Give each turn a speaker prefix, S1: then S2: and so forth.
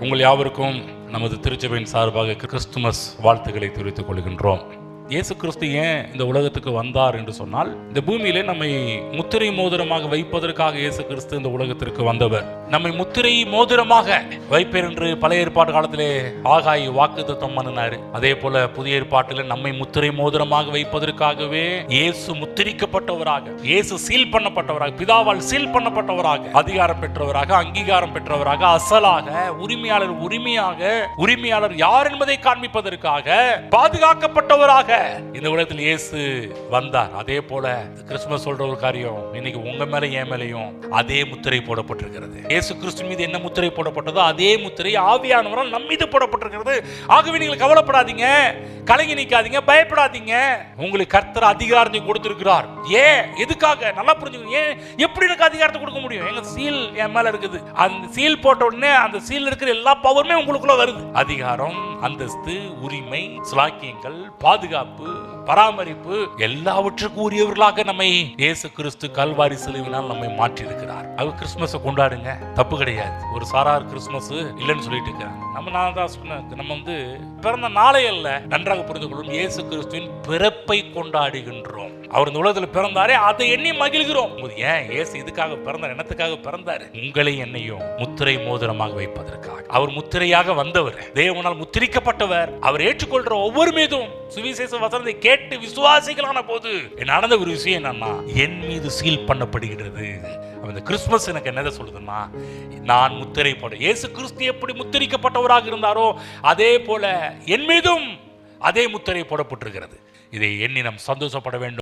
S1: உங்கள் யாவருக்கும் நமது திருச்சபையின் சார்பாக கிறிஸ்துமஸ் வாழ்த்துக்களை தெரிவித்துக் கொள்கின்றோம். இயேசு கிறிஸ்து ஏன் இந்த உலகத்துக்கு வந்தார் என்று சொன்னால், இந்த பூமியிலே நம்மை முத்திரை மோதிரமாக வைப்பதற்காக இயேசு கிறிஸ்து இந்த உலகத்திற்கு வந்தவர். நம்மை முத்திரை மோதிரமாக வைப்பேர் என்று பழைய ஏற்பாட்டு காலத்திலே ஆகாய் வாக்குத்தத்தம் பண்ணினார். அதே போல புதிய ஏற்பாட்டில் நம்மை முத்திரை மோதிரமாக வைப்பதற்காகவே இயேசு முத்திரிக்கப்பட்டவராக, இயேசு சீல் பண்ணப்பட்டவராக, பிதாவால் சீல் பண்ணப்பட்டவராக, அதிகாரம் பெற்றவராக, அங்கீகாரம் பெற்றவராக, அசலாக, உரிமையாளர் யார் என்பதை காண்பிப்பதற்காக பாதுகாக்கப்பட்டவராக இந்த உலகத்தில் இயேசு வந்தார். அதே போல கிறிஸ்துமஸ் சொல்ற ஒரு காரியம், இன்னைக்கு உங்க மேல என் மேலையும் அதே முத்திரை போடப்பட்டிருக்கிறது. இயேசு கிறிஸ்து மீது என்ன முத்திரை போடப்பட்டதோ அதே முத்திரை ஆவியானவரால் நம் மீது போடப்பட்டிருக்கிறது. ஆகவே நீங்கள் கவலைப்படாதீங்க, கலங்கி நிக்காதீங்க, பயப்படாதீங்க. உங்களுக்கு கர்த்தர் அதிகாரத்தை கொடுத்திருக்கிறார். ஏன், எதுக்காக? நல்லா புரிஞ்சுக்கணும். ஏன், எப்படி எனக்கு அதிகாரத்தை கொடுக்க முடியும்? எங்க சீல் என் மேல இருக்குது. அந்த சீல் போட்ட உடனே அந்த சீல் இருக்கிற எல்லா பவருமே உங்களுக்குள்ள வருது. அதிகாரம், அந்தஸ்து, உரிமை, ஸ்லாக்கியங்கள், பாதுகாப்பு, பராமரிப்பு எல்லாவற்றுக்கும் உரியவர்களாக நம்மை இயேசு கிறிஸ்து கல்வாரி சிலுவையினால் நம்மை மாற்றி இருக்கிறார். அது கிறிஸ்துமஸ் கொண்டாடுங்க, தப்பு கிடையாது. ஒரு சாரார் கிறிஸ்துமஸ் இல்லைன்னு சொல்லிட்டு இருக்காங்க. நான் தான் சொன்னேன், நம்ம பிறந்த நாளை அல்ல, நன்றாக புரிந்து கொள்ளும், இயேசு கிறிஸ்துவின் பிறப்பை கொண்டாடுகின்றோம். அவர் இந்த உலகத்தில் பிறந்தாரே, அதை எண்ணி மகிழ்கிறோம். ஏன் இயேசு இதுக்காக பிறந்தார்? என்னத்துக்காக பிறந்தார்? உங்களை என்னையும் முத்திரை மோதிரமாக வைப்பதற்காக. அவர் முத்திரையாக வந்தவர், தேவனால் முத்திரிக்கப்பட்டவர். அவர் ஏற்றுக்கொள்ற ஒவ்வொரு மீதும் சுவிசேஷ வசனத்தை கேட்டு விசுவாசிகளான போது நடந்த ஒரு விஷயம் என்னன்னா, என் மீது சீல் பண்ணப்படுகிறது. அந்த கிறிஸ்துமஸ் எனக்கு என்னதை சொல்லுதுன்னா, நான் முத்திரை போட, இயேசு கிறிஸ்து எப்படி முத்திரிக்கப்பட்டவராக இருந்தாரோ அதே போல என் மீதும் அதே முத்திரை போடப்பட்டிருக்கிறது. இதை எண்ணி நாம் சந்தோஷப்பட வேண்டும்.